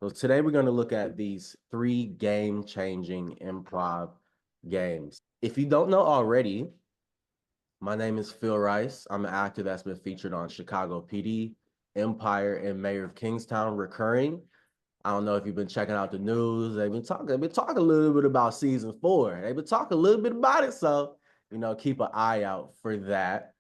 So today we're going to look at these 3 game-changing improv games. If you don't know already, my name is Phil Rice. I'm an actor that's been featured on Chicago PD, Empire, and Mayor of Kingstown recurring. I don't know if you've been checking out the news. They've been talking a little bit about season 4. They've been talking a little bit about it. So, keep an eye out for that.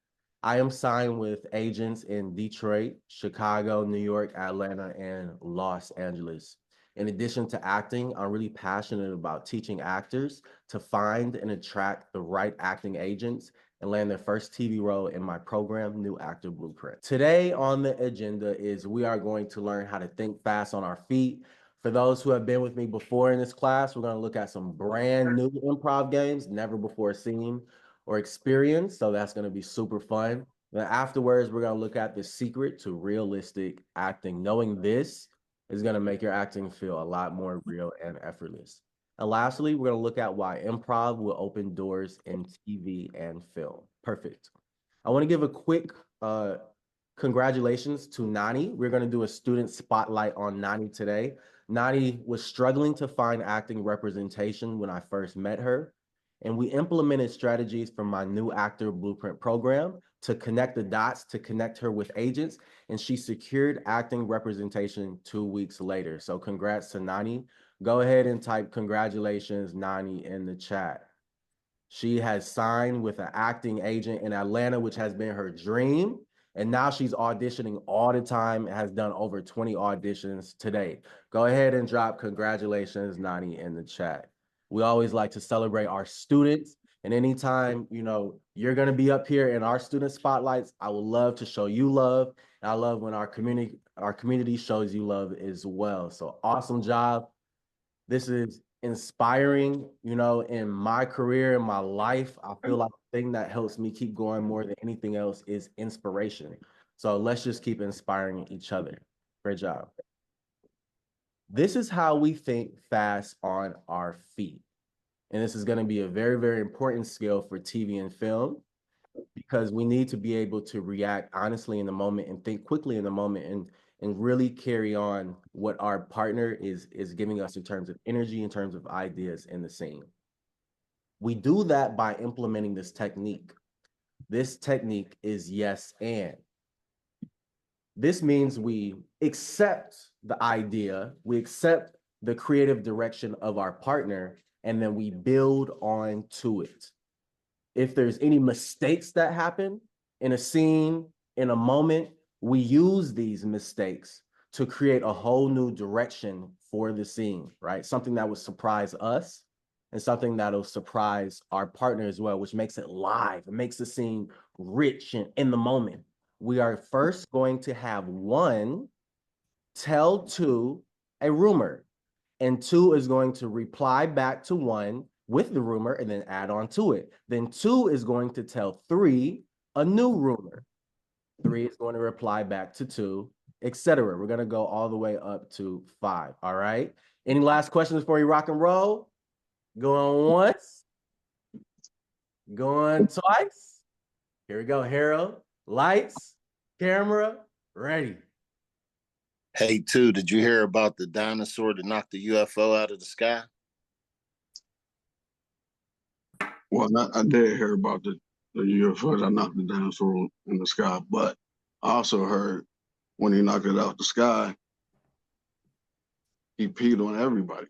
I am signed with agents in Detroit, Chicago, New York, Atlanta, and Los Angeles. In addition to acting, I'm really passionate about teaching actors to find and attract the right acting agents and land their first TV role in my program, New Actor Blueprint. Today on the agenda is we are going to learn how to think fast on our feet. For those who have been with me before in this class, we're going to look at some brand new improv games, never before seen or experienced. So that's going to be super fun. Then afterwards, we're going to look at the secret to realistic acting. Knowing this is going to make your acting feel a lot more real and effortless. And lastly, we're going to look at why improv will open doors in TV and film. Perfect. I want to give a quick congratulations to Nani. We're going to do a student spotlight on Nani today. Nani was struggling to find acting representation when I first met her, and we implemented strategies from my New Actor Blueprint program to connect the dots, to connect her with agents, and she secured acting representation 2 weeks later. So congrats to Nani. Go ahead and type congratulations, Nani, in the chat. She has signed with an acting agent in Atlanta, which has been her dream. And now she's auditioning all the time and has done over 20 auditions today. Go ahead and drop congratulations, Nani, in the chat. We always like to celebrate our students. And anytime, you're going to be up here in our student spotlights, I would love to show you love. And I love when our community shows you love as well. So awesome job. This is inspiring, in my career, in my life. I feel like the thing that helps me keep going more than anything else is inspiration. So let's just keep inspiring each other. Great job. This is how we think fast on our feet. And this is going to be a very, very important skill for TV and film, because we need to be able to react honestly in the moment and think quickly in the moment and really carry on what our partner is giving us in terms of energy, in terms of ideas in the scene. We do that by implementing this technique. This technique is yes and. This means we accept the idea, we accept the creative direction of our partner, and then we build on to it. If there's any mistakes that happen in a scene, in a moment, we use these mistakes to create a whole new direction for the scene, right? Something that would surprise us and something that'll surprise our partner as well, which makes it live. It makes the scene rich and in the moment. We are first going to have 1 tell 2 a rumor, and 2 is going to reply back to 1 with the rumor and then add on to it. Then 2 is going to tell 3 a new rumor. 3 is going to reply back to 2, etc. We're going to go all the way up to 5. All right. Any last questions before you rock and roll? Going once, going twice. Here we go. Harold, lights, camera, ready. Hey, did you hear about the dinosaur that knocked the UFO out of the sky? Well, I did hear about the UFO that knocked the dinosaur in the sky, but I also heard when he knocked it out the sky, he peed on everybody.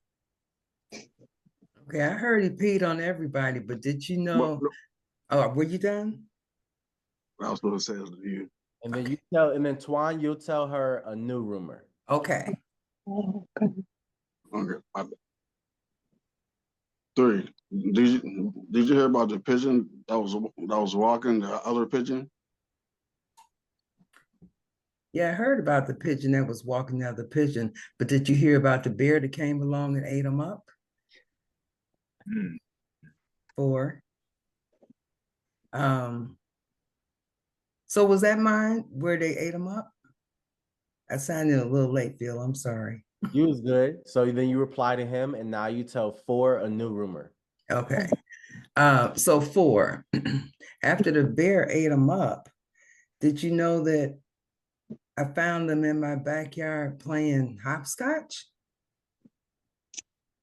Okay, I heard he peed on everybody, but did you know? Were you done? I was going to say it to you. And then Twan, you'll tell her a new rumor. Okay. Okay. 3. Did you hear about the pigeon that was walking, the other pigeon? Yeah, I heard about the pigeon that was walking the other pigeon, but did you hear about the bear that came along and ate him up? 4. So was that mine where they ate him up? I sounded a little late, Phil. I'm sorry. You was good. So then you reply to him, and now you tell 4 a new rumor. Okay. So 4, after the bear ate him up, did you know that I found them in my backyard playing hopscotch?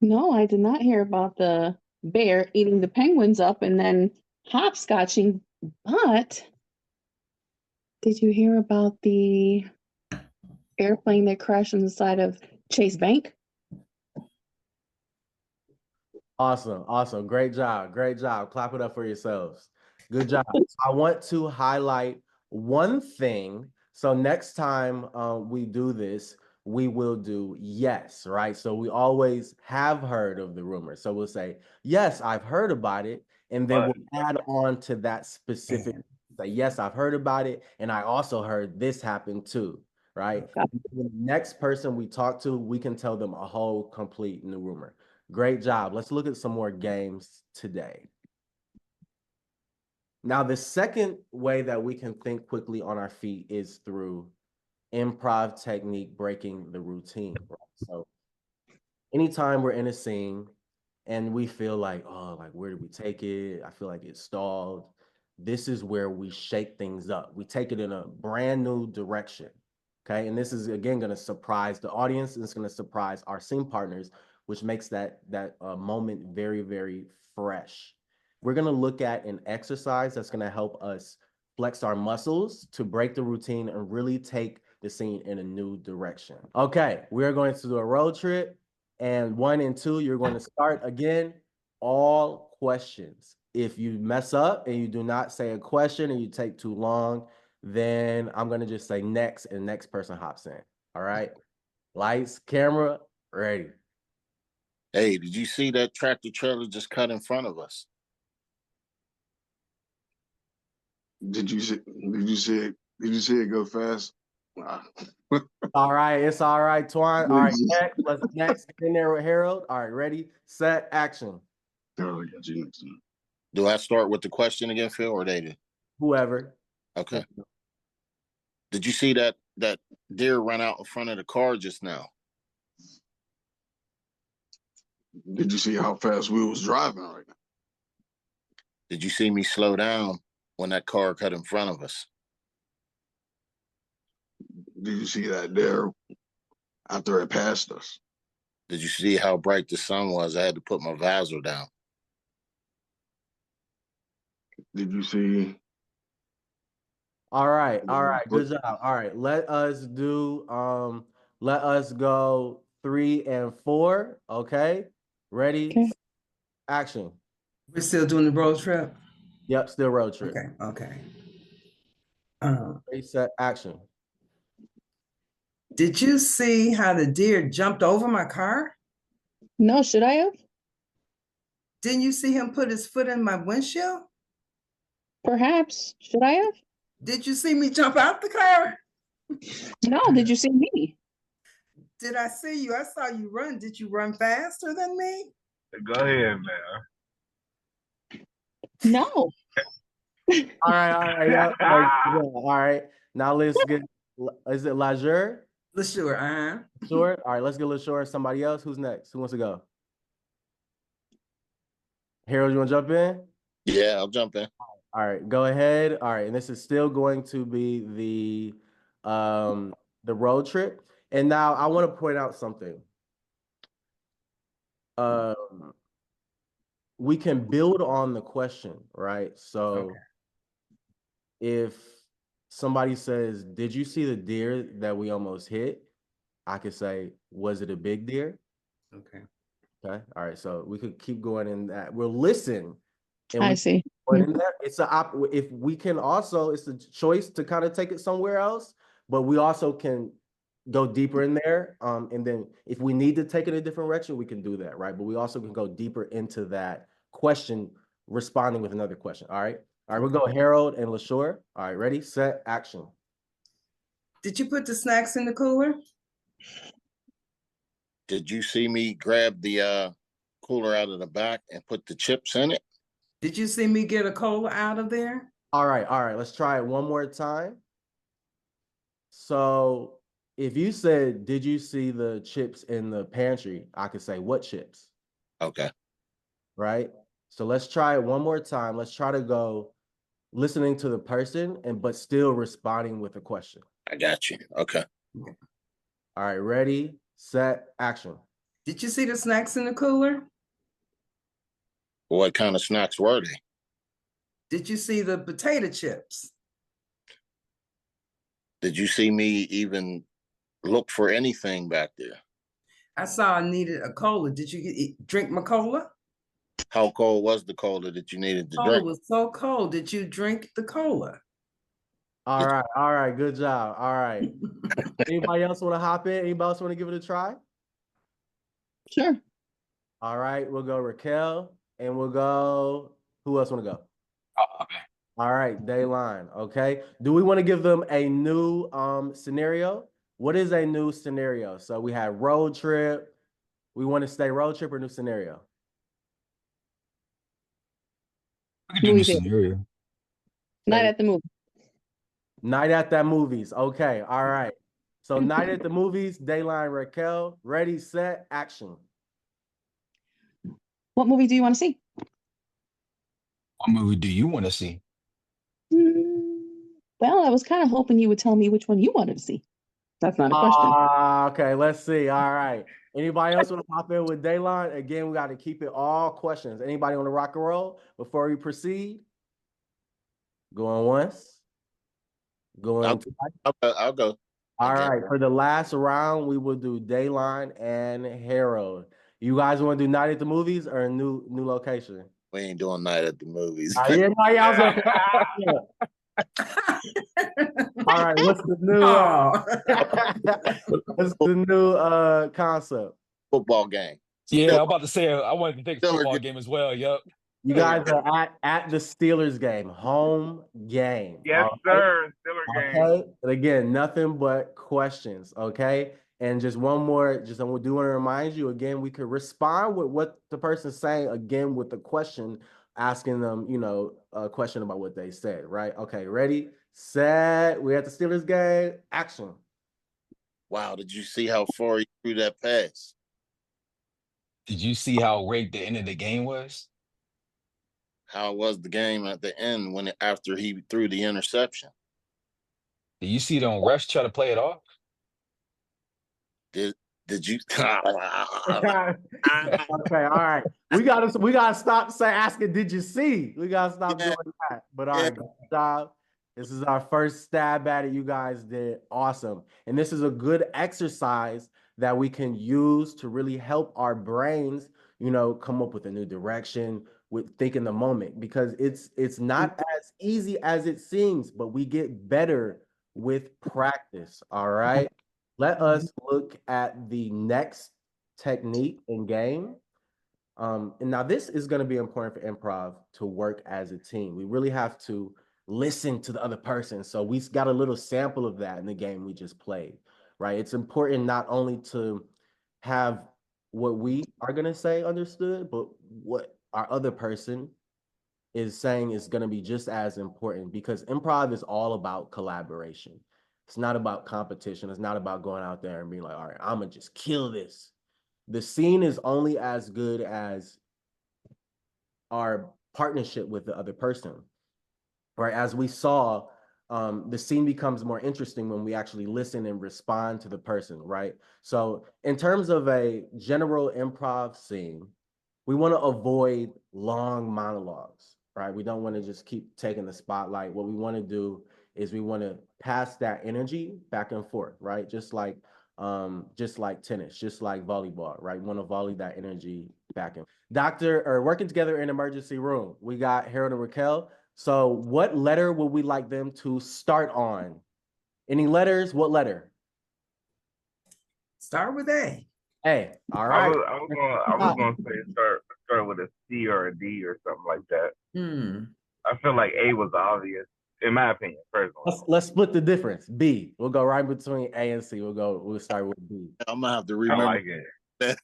No, I did not hear about the bear eating the penguins up and then hopscotching. But did you hear about the airplane that crashed on the side of Chase Bank? Awesome, awesome. Great job. Great job. Clap it up for yourselves. Good job. I want to highlight one thing. So next time we do this, we will do yes, right? So we always have heard of the rumor. So we'll say, yes, I've heard about it. And then we'll add on to that specific, say, yes, I've heard about it. And I also heard this happen too, right? The next person we talk to, we can tell them a whole complete new rumor. Great job. Let's look at some more games today. Now, the second way that we can think quickly on our feet is through improv technique, breaking the routine. Right? So anytime we're in a scene and we feel like, oh, like, where did we take it? I feel like it's stalled. This is where we shake things up. We take it in a brand new direction. Okay. And this is, again, going to surprise the audience. And it's going to surprise our scene partners, which makes that moment very, very fresh. We're going to look at an exercise that's going to help us flex our muscles to break the routine and really take the scene in a new direction. Okay, we're going to do a road trip. And 1 and 2, you're going to start again, all questions. If you mess up and you do not say a question and you take too long, then I'm going to just say next and next person hops in. All right. Lights, camera, ready. Hey, did you see that tractor trailer just cut in front of us? Did you see it? Did you see it go fast? Wow. All right, it's all right, Twan. All right, next. Get in there with Harold. All right, ready, set, action. Oh, I got you next time. Do I start with the question again, Phil, or they do? Whoever. Okay. Did you see that deer run out in front of the car just now? Did you see how fast we was driving right now? Did you see me slow down when that car cut in front of us? Did you see that there after it passed us? Did you see how bright the sun was? I had to put my visor down. Did you see? All right, good job. All right, let us go 3 and 4. Okay, ready, Okay. action. We're still doing the road trip? Yep, still road trip. Okay. Ready, set, action. Did you see how the deer jumped over my car? No, should I have? Didn't you see him put his foot in my windshield? Perhaps. Should I have? Did you see me jump out the car? No, did you see me? Did I see you? I saw you run. Did you run faster than me? Go ahead, man. No. All right, yeah. All right. Now let's get, is it Lajur? Sure. Sure. All right, let's get LaShore and somebody else. Who's next? Who wants to go? Harold, you want to jump in? Yeah, I'll jump in. All right, go ahead. All right, and this is still going to be the road trip. And now I want to point out something. We can build on the question, right? So if somebody says, "Did you see the deer that we almost hit?" I could say, "Was it a big deer?" Okay. Okay. All right. So we could keep going in that. We'll listen. And I see. In there, it's if we can also, it's a choice to kind of take it somewhere else, but we also can go deeper in there. And then if we need to take it a different direction, we can do that, right? But we also can go deeper into that question, responding with another question. All right. All right, we'll go Harold and LaShore. All right, ready, set, action. Did you put the snacks in the cooler? Did you see me grab the cooler out of the back and put the chips in it? Did you see me get a cola out of there? All right, let's try it one more time. So if you said, "Did you see the chips in the pantry?" I could say, "What chips?" Okay. Right? So let's try it one more time. Let's try to go listening to the person but still responding with a question. I got you. Okay. All right, ready, set, action. Did you see the snacks in the cooler? What kind of snacks were they? Did you see the potato chips? Did you see me even look for anything back there? I saw I needed a cola. Did you drink my cola? How cold was the cola that you needed to Cola drink? was so cold. Did you drink the cola? All right, good job. All right. Anybody else want to hop in? Anybody else want to give it a try? Sure. All right, we'll go Raquel, and we'll go. Who else want to go? All right, Dayline. Okay. Do we want to give them a new scenario? What is a new scenario? So we had road trip. We want to stay road trip or new scenario? We could do Movie new theater. scenario. Night at the movie. Night at the movies. Okay. All right. So night at the movies, Dayline, Raquel. Ready, set, action. What movie do you want to see? What movie do you want to see? Well, I was kind of hoping you would tell me which one you wanted to see. That's not a question. Okay, let's see. All right. Anybody else want to pop in with Dayline? Again, we got to keep it all questions. Anybody on the rock and roll before we proceed? Going once. Going twice. I'll go. All again. right. For the last round, we will do Dayline and Harold. You guys want to do night at the movies or a new location? We ain't doing night at the movies. Yeah, all right. What's the new? What's the new concept? Football game. Yeah, I'm about to say I wanted to take a football game as well. Yep. You guys are at the Steelers game, home game. Yes, sir. Steeler game. Okay. And again, nothing but questions. Okay. And just one more, I do want to remind you again, we could respond with what the person's saying again with the question, asking them, a question about what they said, right? Okay, ready, set, we're at the Steelers game, action. Wow, did you see how far he threw that pass? Did you see how rigged the end of the game was? How was the game at the end after he threw the interception? Did you see them refs try to play it off? Did you? Okay, all right. We gotta stop asking, did you see? We gotta stop doing that. But all right, good job. This is our first stab at it. You guys did awesome. And this is a good exercise that we can use to really help our brains, come up with a new direction, with thinking the moment, because it's not as easy as it seems, but we get better with practice. All right. Let us look at the next technique in game. And now this is going to be important for improv to work as a team. We really have to listen to the other person. So we got a little sample of that in the game we just played, right? It's important not only to have what we are going to say understood, but what our other person is saying is going to be just as important, because improv is all about collaboration. It's not about competition. It's not about going out there and being like, all right, I'm going to just kill this. The scene is only as good as our partnership with the other person, right? As we saw, the scene becomes more interesting when we actually listen and respond to the person, right? So in terms of a general improv scene, we want to avoid long monologues, right? We don't want to just keep taking the spotlight. What we want to do is we want to pass that energy back and forth, right? Just like tennis, just like volleyball, right? We want to volley that energy back and working together in emergency room. We got Harold and Raquel. So what letter would we like them to start on? Any letters? What letter? Start with A. A. All right. I was gonna say start with a C or a D or something like that. I feel like A was obvious, in my opinion, personally. Let's split the difference. B. We'll go right between A and C. We'll start with B. I'm gonna have to remember. I like it.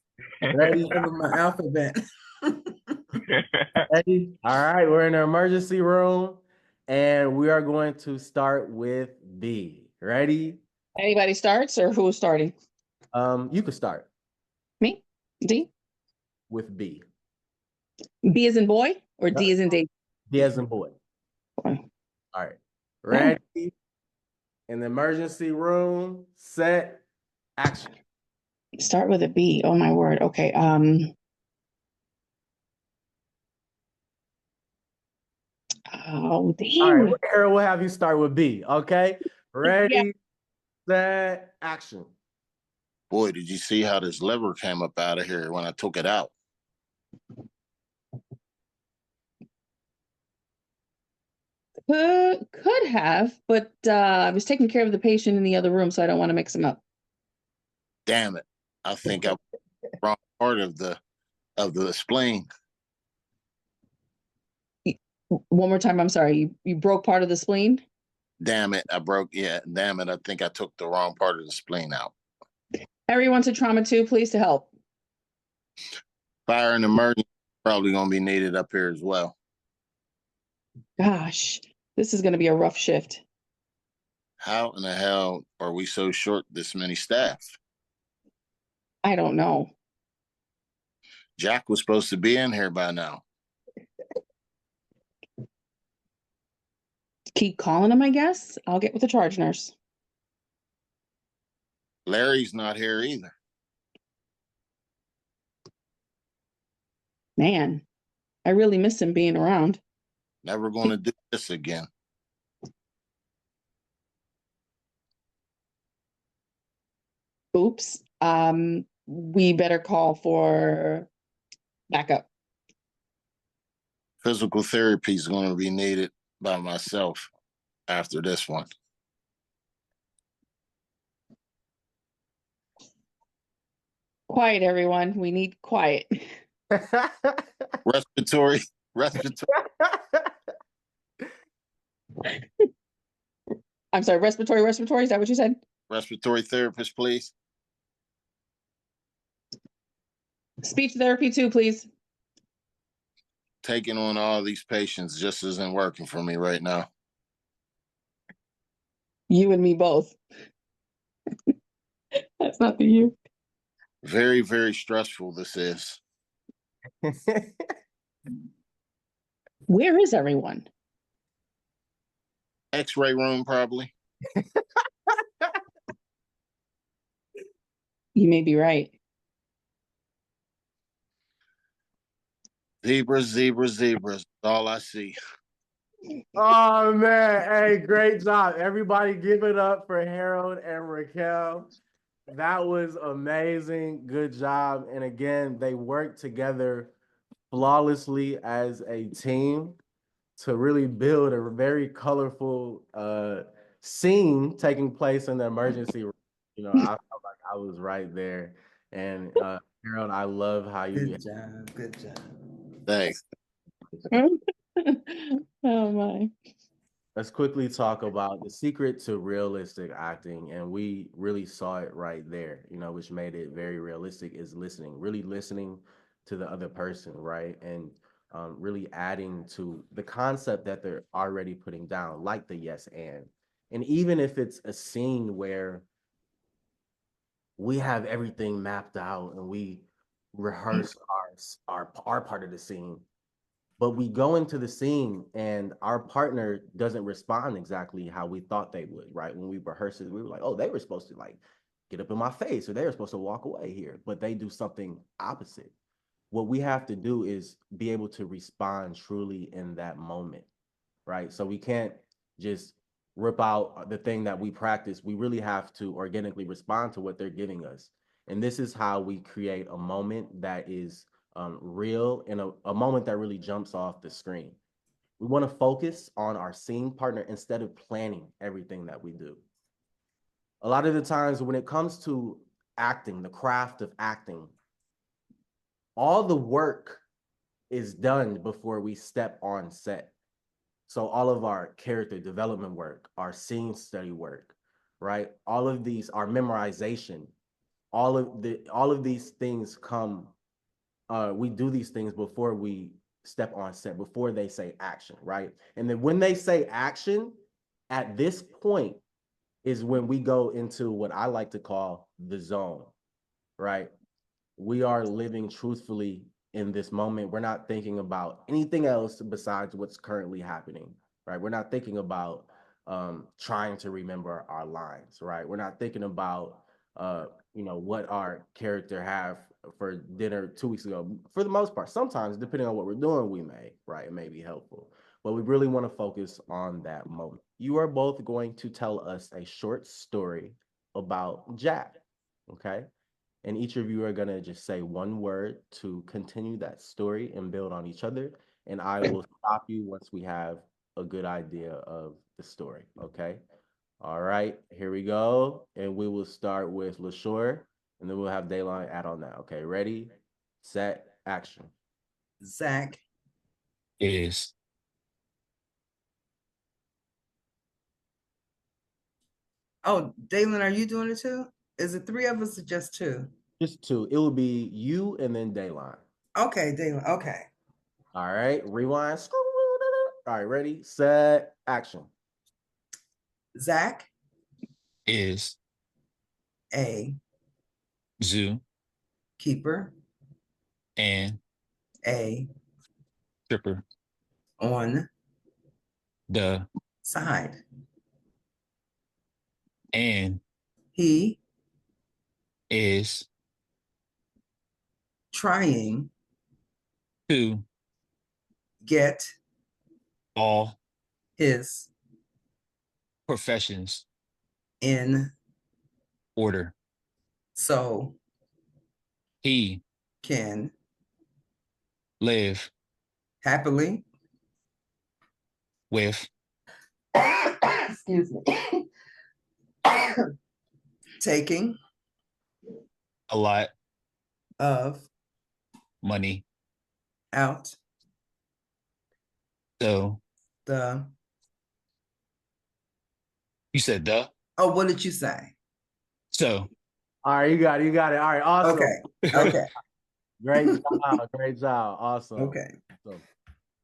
Ready? My alphabet. Ready? All right, we're in the emergency room, and we are going to start with B. Ready? Anybody starts, or who's starting? You could start. Me? D? With B. B as in boy, or D as in Dave? D as in boy. Boy. All right. Ready? In the emergency room, set, action. Start with a B. Oh my word. Okay. Oh All damn. right, Harold, we'll have you start with B. Okay, ready, set, action. Boy, did you see how this liver came up out of here when I took it out? Could have, but I was taking care of the patient in the other room, so I don't want to mix them up. Damn it! I think I was the wrong part of the spleen. One more time. I'm sorry. You broke part of the spleen. Damn it! I broke. Yeah, damn it! I think I took the wrong part of the spleen out. Everyone's a trauma too, please to help. Fire and emergency probably gonna be needed up here as well. Gosh, this is going to be a rough shift. How in the hell are we so short this many staff? I don't know. Jack was supposed to be in here by now. Keep calling him, I guess. I'll get with the charge nurse. Larry's not here either. Man, I really miss him being around. Never gonna do this again. Oops. We better call for backup. Physical therapy is gonna be needed by myself after this one. Quiet, everyone. We need quiet. Respiratory. I'm sorry, respiratory. Is that what you said? Respiratory therapist, please. Speech therapy too, please. Taking on all these patients just isn't working for me right now. You and me both. That's not for you. Very, very stressful this is. Where is everyone? X-ray room, probably. You may be right. Zebras. All I see. Oh man, hey, great job. Everybody give it up for Harold and Raquel. That was amazing. Good job. And again, they worked together flawlessly as a team to really build a very colorful scene taking place in the emergency room. You know, I felt like I was right there. And Harold, I love how you Good job. Good job. Thanks. Oh my. let's quickly talk about the secret to realistic acting. And we really saw it right there, you know, which made it very realistic is listening, really listening to the other person, right? And really adding to the concept that they're already putting down, like the yes and. And even if it's a scene where we have everything mapped out and we rehearse our part of the scene, but we go into the scene and our partner doesn't respond exactly how we thought they would, right? When we rehearsed it, we were like, oh, they were supposed to like get up in my face or they were supposed to walk away here, but they do something opposite. What we have to do is be able to respond truly in that moment, right? So we can't just rip out the thing that we practice. We really have to organically respond to what they're giving us. And this is how we create a moment that is real and a moment that really jumps off the screen. We want to focus on our scene partner instead of planning everything that we do. A lot of the times when it comes to acting, the craft of acting, all the work is done before we step on set. So all of our character development work, our scene study work, right? All of these, our memorization, all of these things come. We do these things before we step on set, before they say action, right? And then when they say action, at this point is when we go into what I like to call the zone, right? We are living truthfully in this moment. We're not thinking about anything else besides what's currently happening, right? We're not thinking about trying to remember our lines, right? We're not thinking about what our character have for dinner 2 weeks ago. For the most part, sometimes depending on what we're doing, it may be helpful. But we really want to focus on that moment. You are both going to tell us a short story about Jack, okay? And each of you are going to just say one word to continue that story and build on each other. And I will stop you once we have a good idea of the story, okay? All right, here we go. And we will start with LaShore, and then we'll have Daylon add on that. Okay, ready, set, action. Zach Is Oh, Dalen, are you doing it too? Is it three of us or just two? Just two. It will be you and then Daylon. Okay, Dalen. Okay. All right, rewind. All right, ready, set, action. Zach, is a zoo keeper, and a stripper. on The side. and He is trying to get all his professions in order. so He can live happily with excuse me taking a lot of money. out So the you said the. oh, what did you say? So All right, you got it. All right, awesome. Okay. Okay. Great job. Great job. Awesome. Okay. Awesome.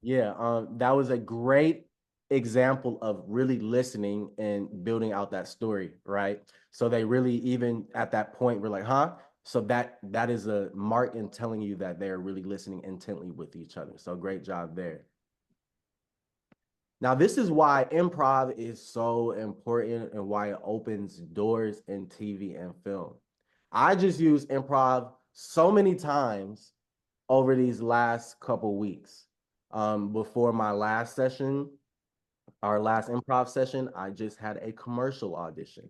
Yeah, that was a great example of really listening and building out that story, right? So they really, even at that point, were like, huh? So that is a mark in telling you that they're really listening intently with each other. So great job there. Now, this is why improv is so important and why it opens doors in TV and film. I just used improv so many times over these last couple weeks. Before my last session, our last improv session, I just had a commercial audition.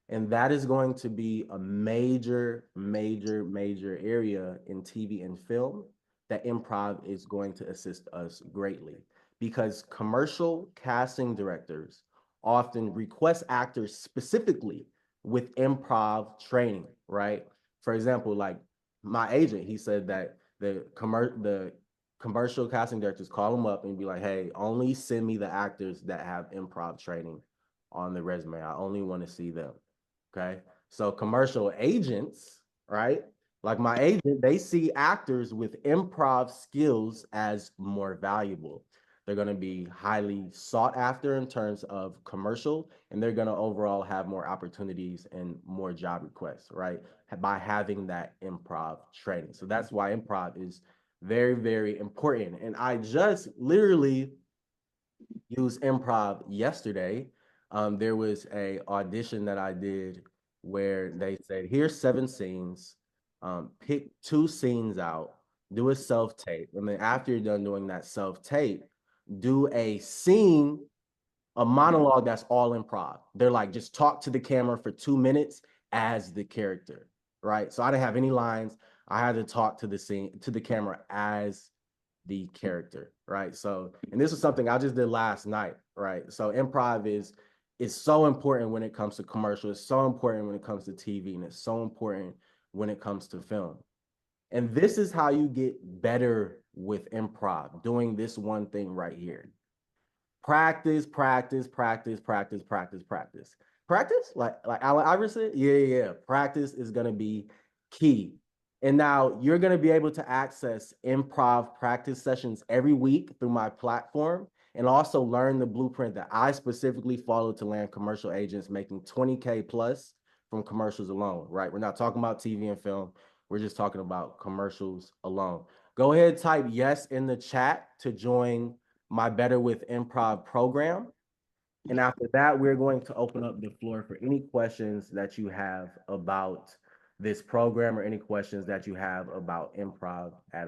And that is going to be a major, major, major area in TV and film that improv is going to assist us greatly because commercial casting directors often request actors specifically with improv training, right? For example, like my agent, he said that the commercial casting directors call him up and be like, hey, only send me the actors that have improv training on the resume. I only want to see them. Okay. So commercial agents, right? Like my agent, they see actors with improv skills as more valuable. They're going to be highly sought after in terms of commercial, and they're going to overall have more opportunities and more job requests, right? By having that improv training. So that's why improv is very, very important. And I just literally used improv yesterday. There was a audition that I did where they said, here's 7 scenes, pick 2 scenes out, do a self-tape. And then after you're done doing that self-tape, do a scene, a monologue that's all improv. They're like, just talk to the camera for 2 minutes as the character, right? So I didn't have any lines. I had to talk to the camera as the character, right? So, and this is something I just did last night, right? So improv is so important when it comes to commercial. It's so important when it comes to TV, and it's so important when it comes to film. And this is how you get better with improv, doing this one thing right here. Practice, practice, practice, practice, practice, practice. Practice, like Allen Iverson, yeah. Practice is gonna be key. And now you're gonna be able to access improv practice sessions every week through my platform, and also learn the blueprint that I specifically follow to land commercial agents making 20K plus from commercials alone, right? We're not talking about TV and film. We're just talking about commercials alone. Go ahead, type yes in the chat to join my Better with Improv program. And after that, we're going to open up the floor for any questions that you have about this program or any questions that you have about improv at all.